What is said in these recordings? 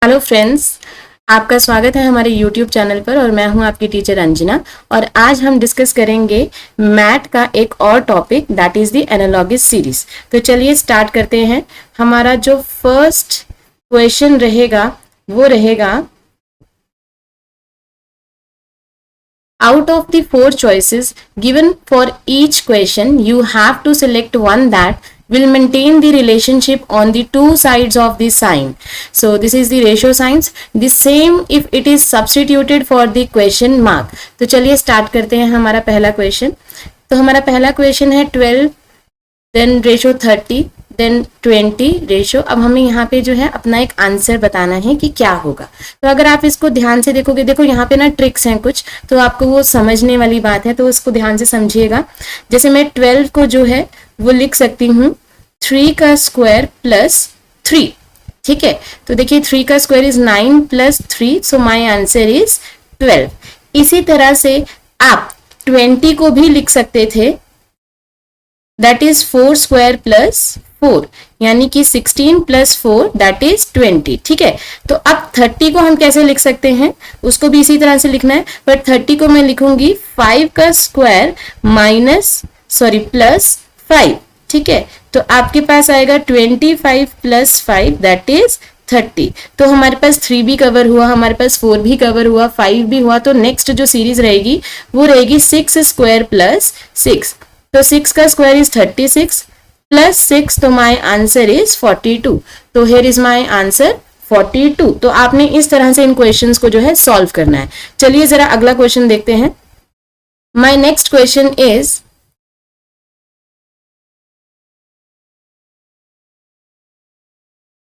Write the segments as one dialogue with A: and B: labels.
A: Hello friends, आपका स्वागत है हमारे YouTube चैनल पर और मैं हूं आपकी टीचर अंजना। और आज हम डिस्कस करेंगे मैथ का एक और topic that is the analogous series. तो चलिए स्टार्ट करते हैं। हमारा जो फर्स्ट क्वेश्चन रहेगा वो रहेगा, out of the 4 choices given for each question you have to select one that will maintain the relationship on the two sides of the sign. So this is the ratio signs. The same if it is substituted for the question mark. तो चलिए start करते हैं हमारा पहला question. तो हमारा पहला question है 12 देन रेशो 30 देन 20 रेशो। अब हमें यहाँ पे जो है अपना एक आंसर बताना है कि क्या होगा। तो अगर आप इसको ध्यान से देखोगे, देखो यहाँ पे ना ट्रिक्स हैं कुछ, तो आपको वो समझने वाली बात है, तो उसको ध्यान से समझिएगा। जैसे मैं 12 को जो है वो लिख सकती हूँ 3 का स्क्वायर प्लस 3, ठीक है। तो देखिए 3 का square is 9 plus 3, so my answer is 12। इसी तरह से आप 20 को भी लिख सकते थे, दैट इज 4 स्क्वायर प्लस 4, यानी कि 16 प्लस 4 दैट इज 20, ठीक है। तो अब 30 को हम कैसे लिख सकते हैं, उसको भी इसी तरह से लिखना है, बट 30 को मैं लिखूंगी 5 का स्क्वायर प्लस 5, ठीक है। तो आपके पास आएगा 25 प्लस 5 दैट इज 30। तो हमारे पास 3 भी कवर हुआ, हमारे पास 4 भी कवर हुआ, 5 भी हुआ। तो नेक्स्ट जो सीरीज रहेगी वो रहेगी 6 स्क्वायर प्लस 6। तो 6 का स्क्वायर इज 36 प्लस 6, तो माई आंसर इज 42। तो हियर इज माई आंसर 42। तो आपने इस तरह से इन क्वेश्चंस को जो है सॉल्व करना है। चलिए जरा अगला क्वेश्चन देखते हैं। My next question is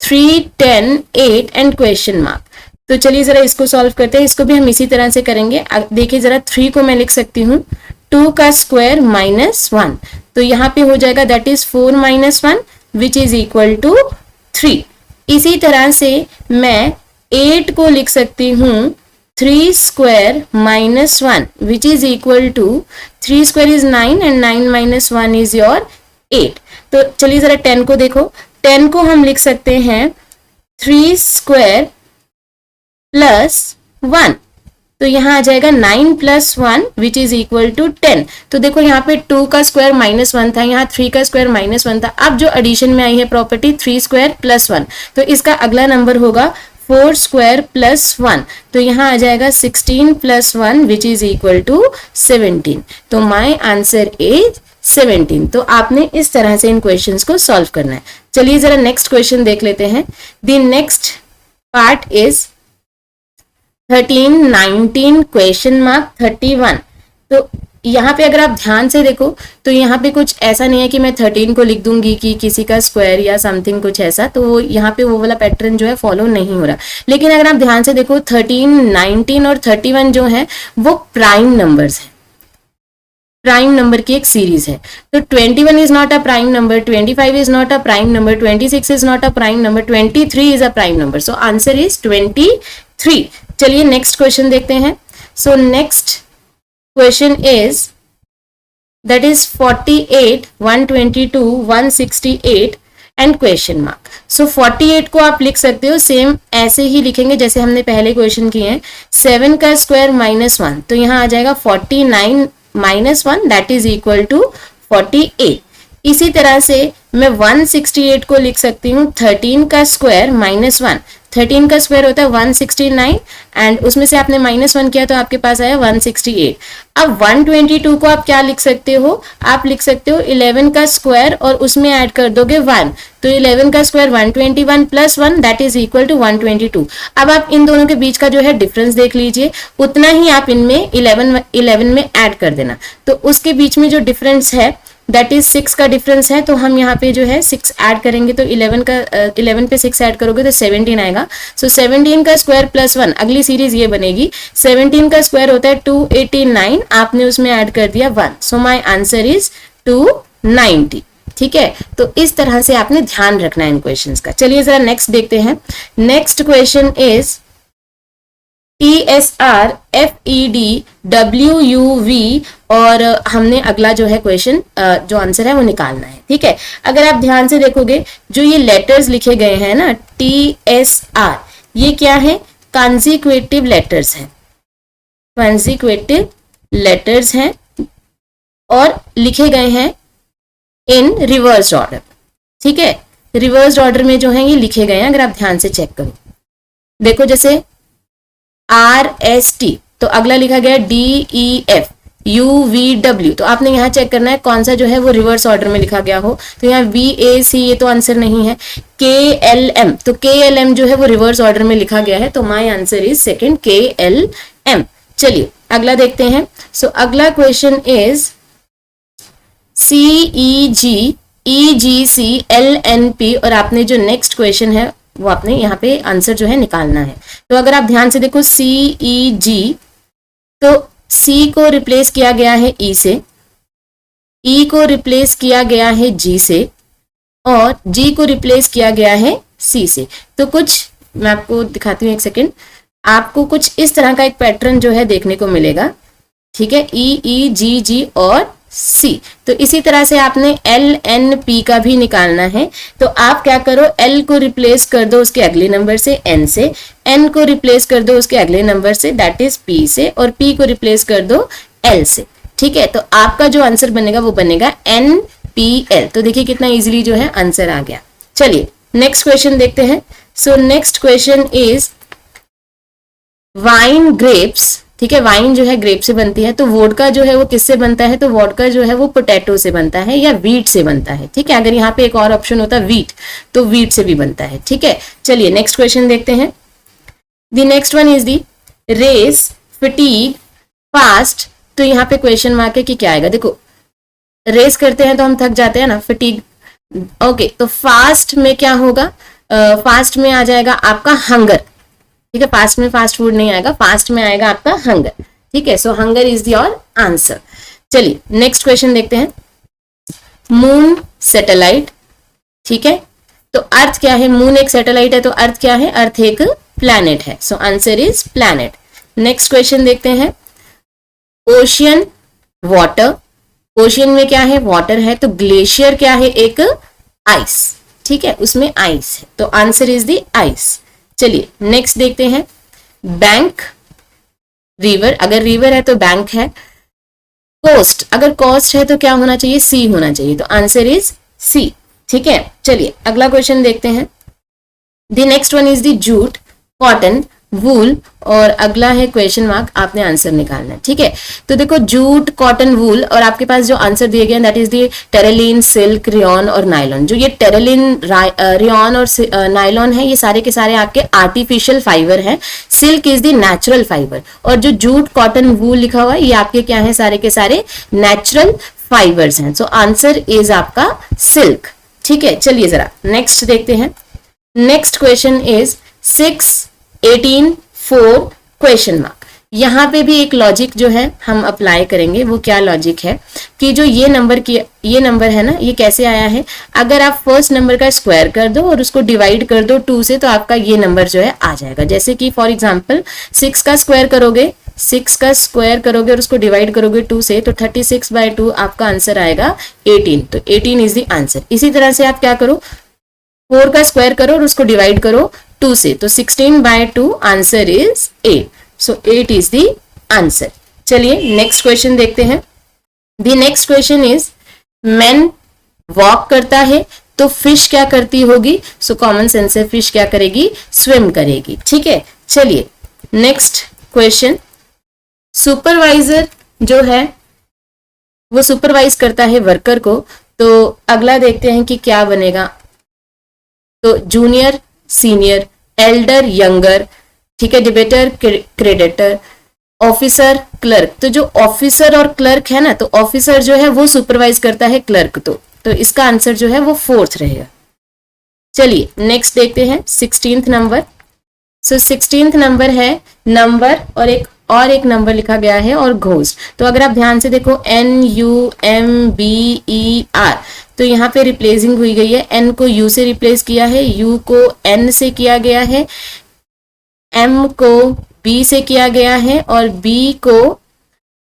A: 3, 10, 8 and question mark. तो चलिए जरा इसको सॉल्व करते हैं। इसको भी हम इसी तरह से करेंगे। देखिए जरा 3 को मैं लिख सकती हूँ 2 का स्क्वायर माइनस 1, तो यहाँ पे हो जाएगा that is 4 minus 1 which is equal to 3। इसी तरह से मैं 8 को लिख सकती हूँ 3 square minus 1 which is equal to 3 square is 9 and 9 minus 1 is your 8। तो चलिए जरा 10 को देखो। 10 को हम लिख सकते हैं 3 स्क्वायर प्लस 1, तो यहाँ आ जाएगा 9 plus 1 which is equal to 10। तो देखो यहाँ पे 2 का स्क्वायर माइनस 1 था, यहाँ 3 का स्क्वायर माइनस 1 था। अब जो एडिशन में आई है प्रॉपर्टी 3 स्क्वायर प्लस 1, तो इसका अगला नंबर होगा 4 स्क्वायर प्लस 1, तो यहाँ आ जाएगा 16 plus 1 which is equal to 17। तो माई आंसर इज 17। तो आपने इस तरह से इन क्वेश्चंस को सॉल्व करना है। चलिए जरा नेक्स्ट क्वेश्चन देख लेते हैं। The next part is 13, 19 question mark 31। तो यहाँ पे अगर आप ध्यान से देखो तो यहाँ पे कुछ ऐसा नहीं है कि मैं 13 को लिख दूंगी कि किसी का स्क्वायर या समथिंग कुछ ऐसा, तो यहाँ पे वो वाला पैटर्न जो है फॉलो नहीं हो रहा। लेकिन अगर आप ध्यान से देखो 13, 19 और 31 जो है वो प्राइम नंबर्स है, प्राइम नंबर की एक सीरीज है। तो 21 is not a prime number, 25 is not a prime number, 26 is not a prime number, 23 is a prime number. So answer is 23। चलिए नेक्स्ट क्वेश्चन देखते हैं। So next question is that is 48, 122, 168 and question mark. So 48 को आप लिख सकते हो same ऐसे ही लिखेंगे जैसे हमने पहले क्वेश्चन किए हैं। 7 का स्क्वायर माइनस 1, तो यहाँ आ जाएगा 49 minus 1 that is equal to 48। इसी तरह से मैं 168 को लिख सकती हूँ 13 का स्क्वायर माइनस 1। 13 का स्क्वायर होता है 169 एंड उसमें से आपने माइनस 1 किया तो आपके पास आया 168। अब 122 को आप क्या लिख सकते हो, आप लिख सकते हो 11 का स्क्वायर और उसमें ऐड कर दोगे 1, तो 11 का square 121 plus 1 that is equal to 122। अब आप इन दोनों के बीच का जो है डिफरेंस देख लीजिए, उतना ही आप इनमें 11 में ऐड कर देना। तो उसके बीच में जो डिफरेंस है दैट इज 6 का डिफरेंस है, तो हम यहाँ पे जो है 6 ऐड करेंगे, तो 11 पे 6 ऐड करोगे तो 17 आएगा। सो 17 का स्क्वायर प्लस 1, अगली सीरीज ये बनेगी। 17 का स्क्वायर होता है 289, आपने उसमें ऐड कर दिया 1, सो माई आंसर इज 290, ठीक है। तो इस तरह से आपने ध्यान रखना है इन क्वेश्चंस का। चलिए जरा नेक्स्ट देखते हैं। Next question is TSR FED WUV और हमने अगला जो है क्वेश्चन जो आंसर है वो निकालना है, ठीक है। अगर आप ध्यान से देखोगे जो ये लेटर्स लिखे गए हैं ना TSR, ये क्या है, कॉन्जिक्यूटिव लेटर्स हैं, कॉन्जिक्यूटिव लेटर्स हैं और लिखे गए हैं इन रिवर्स ऑर्डर। ठीक है, रिवर्स ऑर्डर में जो है ये लिखे गए हैं, अगर आप ध्यान से चेक करो। देखो जैसे RST, तो अगला लिखा गया DEF UVW, तो आपने यहाँ चेक करना है कौन सा जो है वो रिवर्स ऑर्डर में लिखा गया हो। तो यहाँ VAC ये तो आंसर नहीं है। KLM, तो KLM जो है वो रिवर्स ऑर्डर में लिखा गया है, तो my answer is second KLM। चलिए अगला देखते हैं। सो अगला question is CEG EGC LNP, और आपने जो नेक्स्ट क्वेश्चन है वो आपने यहाँ पे आंसर जो है निकालना है। तो अगर आप ध्यान से देखो CEG, तो C को रिप्लेस किया गया है E से, E को रिप्लेस किया गया है G से, और G को रिप्लेस किया गया है C से। तो कुछ मैं आपको दिखाती हूँ, एक सेकेंड। आपको कुछ इस तरह का एक पैटर्न जो है देखने को मिलेगा। ठीक है, EEGG और C। तो इसी तरह से आपने LNP का भी निकालना है। तो आप क्या करो, L को रिप्लेस कर दो उसके अगले नंबर से N से, N को रिप्लेस कर दो उसके अगले number say that is P से, और P को रिप्लेस कर दो L से। ठीक है, तो आपका जो आंसर बनेगा वो बनेगा NPL। तो देखिए कितना इजीली जो है आंसर आ गया। चलिए नेक्स्ट क्वेश्चन देखते हैं। So next question is wine grapes. ठीक है, वाइन जो है ग्रेप से बनती है, तो वोडका जो है वो किससे बनता है, तो वोडका जो है वो पोटैटो से बनता है या वीट से बनता है। ठीक है, अगर यहाँ पे एक और ऑप्शन होता वीट, तो वीट से भी बनता है। ठीक है, चलिए नेक्स्ट क्वेश्चन देखते हैं। The next one is the race, fatigue, fast. तो यहाँ पे क्वेश्चन मार्क है कि क्या आएगा। देखो रेस करते हैं तो हम थक जाते हैं ना, फटीग। ओके, तो फास्ट में क्या होगा, फास्ट में आ जाएगा आपका हंगर। ठीक है, फास्ट में फास्ट फूड नहीं आएगा, फास्ट में आएगा आपका हंगर। ठीक है, सो हंगर इज योर आंसर। चलिए नेक्स्ट क्वेश्चन देखते हैं। Moon satellite. ठीक है, तो अर्थ क्या है, मून एक सैटेलाइट है, तो अर्थ क्या है, अर्थ एक प्लैनेट है। So answer is planet. Next question देखते हैं। Ocean, water. ओशियन में क्या है, वाटर है, तो ग्लेशियर क्या है, एक आइस। ठीक है, उसमें आइस है, तो आंसर इज द आइस। चलिए नेक्स्ट देखते हैं। बैंक, रिवर, अगर रिवर है तो बैंक है। कोस्ट, अगर कोस्ट है तो क्या होना चाहिए, सी होना चाहिए, तो आंसर इज सी। ठीक है, चलिए अगला क्वेश्चन देखते हैं। The next one is the jute, cotton, wool, और अगला है क्वेश्चन मार्क, आपने आंसर निकालना है। ठीक है, तो देखो जूट, कॉटन, वूल, और आपके पास जो आंसर दिए गए that is the terylene, silk, rayon और नायलॉन। जो ये टेरेलिन, रियॉन और नायलॉन है, ये सारे के सारे आपके आर्टिफिशियल फाइबर हैं। Silk is the natural fibre, और जो जूट, कॉटन, वूल लिखा हुआ है ये आपके क्या है, सारे के सारे नेचुरल फाइबर्स हैं। सो आंसर इज आपका सिल्क। ठीक है, चलिए जरा नेक्स्ट देखते हैं। Next question is 6, 18, 4 question mark. यहाँ पे भी एक लॉजिक जो है हम अप्लाई करेंगे। वो क्या लॉजिक है कि जो ये नंबर है ना, ये कैसे आया है, अगर आप फर्स्ट नंबर का स्क्वायर कर दो और उसको डिवाइड कर दो 2 से, तो आपका ये नंबर जो है आ जाएगा। जैसे कि फॉर एग्जांपल 6 का स्क्वायर करोगे, 6 का स्क्वायर करोगे और उसको डिवाइड करोगे 2 से, तो 36/2 आपका आंसर आएगा 18। तो 18 इज द आंसर। इसी तरह से आप क्या करो, 4 का स्क्वायर करो और उसको डिवाइड करो 2 से, तो 16/2 answer is 8। So 8 is the answer. चलिए नेक्स्ट क्वेश्चन देखते हैं। The next question is man walk करता है तो फिश क्या करती होगी। सो कॉमन सेंस से फिश क्या करेगी, स्विम करेगी। ठीक है, चलिए नेक्स्ट क्वेश्चन। सुपरवाइजर जो है वो सुपरवाइज करता है वर्कर को, तो अगला देखते हैं कि क्या बनेगा। तो जूनियर, सीनियर, एल्डर, यंगर, ठीक है, डिबेटर, क्रेडिटर, ऑफिसर, क्लर्क। तो जो ऑफिसर और क्लर्क है ना, तो ऑफिसर जो है वो सुपरवाइज करता है क्लर्क, तो इसका आंसर जो है वो 4th रहेगा। चलिए नेक्स्ट देखते हैं 16th नंबर। सो 16th नंबर है नंबर और एक नंबर लिखा गया है और घोस्ट। तो अगर आप ध्यान से देखो NUMBER, तो यहाँ पे रिप्लेसिंग हुई गई है। N को U से रिप्लेस किया है, U को N से किया गया है, M को B से किया गया है और B को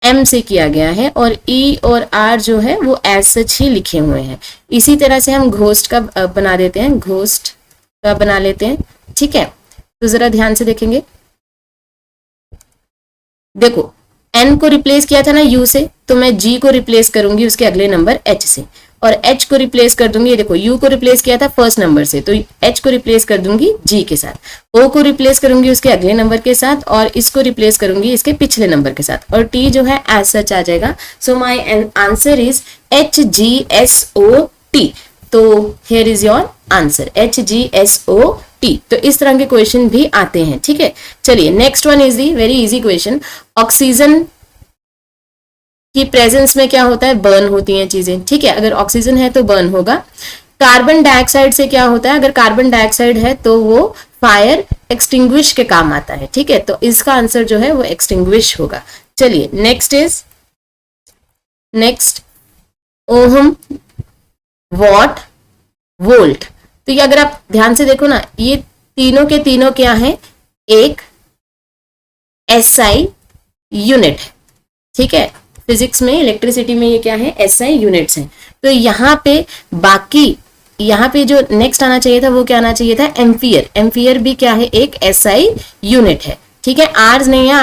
A: M से किया गया है, और E और R जो है वो एज सच ही लिखे हुए हैं। इसी तरह से हम घोस्ट का बना देते हैं, घोस्ट का बना लेते हैं। ठीक है, तो जरा ध्यान से देखेंगे, देखो n को रिप्लेस किया था ना u से, तो मैं g को रिप्लेस करूंगी उसके अगले नंबर h से, और h को रिप्लेस कर दूंगी, देखो u को रिप्लेस किया था फर्स्ट नंबर से, तो h को रिप्लेस कर दूंगी g के साथ, o को रिप्लेस करूंगी उसके अगले नंबर के साथ, और इसको रिप्लेस करूंगी इसके पिछले नंबर के साथ, और t जो है एज सच आ जाएगा। So my answer is HGSOT। तो here is your answer HGSOT। तो इस तरह के क्वेश्चन भी आते हैं, ठीक है। चलिए next one is the very easy question. Oxygen की प्रेजेंस में क्या होता है, बर्न होती हैं चीजें, ठीक है। अगर ऑक्सीजन है तो बर्न होगा। कार्बन डाइऑक्साइड से क्या होता है, अगर कार्बन डाइऑक्साइड है तो वो फायर एक्सटिंग्विश के काम आता है, ठीक है। तो इसका आंसर जो है वो एक्सटिंग्विश होगा। चलिए नेक्स्ट ओहम, वॉट, वोल्ट। तो ये अगर आप ध्यान से देखो ना, ये तीनों के तीनों क्या है, एक SI यूनिट है, ठीक है। फिजिक्स में, इलेक्ट्रिसिटी में ये क्या है, SI यूनिट्स हैं। तो यहाँ पे बाकी, यहाँ पे जो नेक्स्ट आना चाहिए था वो क्या आना चाहिए था, एम्पियर। एम्पियर भी क्या है, एक SI यूनिट है, ठीक है। आर्स नहीं है,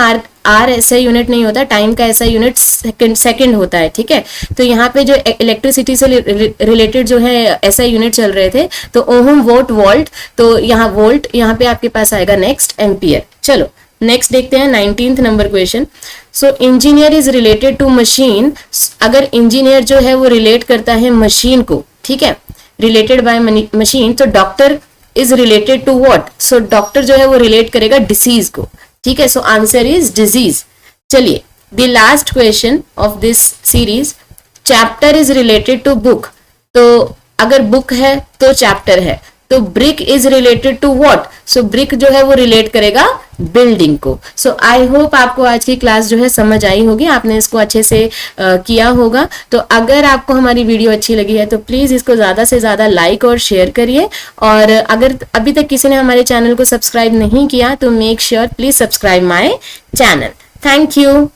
A: आर SI यूनिट नहीं होता, टाइम का SI यूनिट सेकंड होता है, ठीक है। तो यहाँ पे जो इलेक्ट्रिसिटी से रिलेटेड जो है SI यूनिट चल रहे थे, तो ओहम, वोट, वोल्ट, तो यहाँ वोल्ट, यहाँ पे आपके पास आएगा नेक्स्ट एम्पियर। चलो नेक्स्ट देखते हैं 19th number question. So engineer is related to machine. अगर इंजीनियर जो है वो रिलेट करता है मशीन को, ठीक है, रिलेटेड बाय मशीन, तो doctor is related to what, so doctor जो है वो रिलेट करेगा डिसीज को, ठीक है। So answer is disease. चलिए the last question of this series, chapter is related to book. तो अगर बुक है तो चैप्टर है, तो brick is related to what, so brick जो है वो रिलेट करेगा बिल्डिंग को। सो आई होप आपको आज की क्लास जो है समझ आई होगी, आपने इसको अच्छे से किया होगा। तो अगर आपको हमारी वीडियो अच्छी लगी है तो प्लीज इसको ज्यादा से ज्यादा लाइक और शेयर करिए, और अगर अभी तक किसी ने हमारे चैनल को सब्सक्राइब नहीं किया तो make sure please subscribe my channel. Thank you.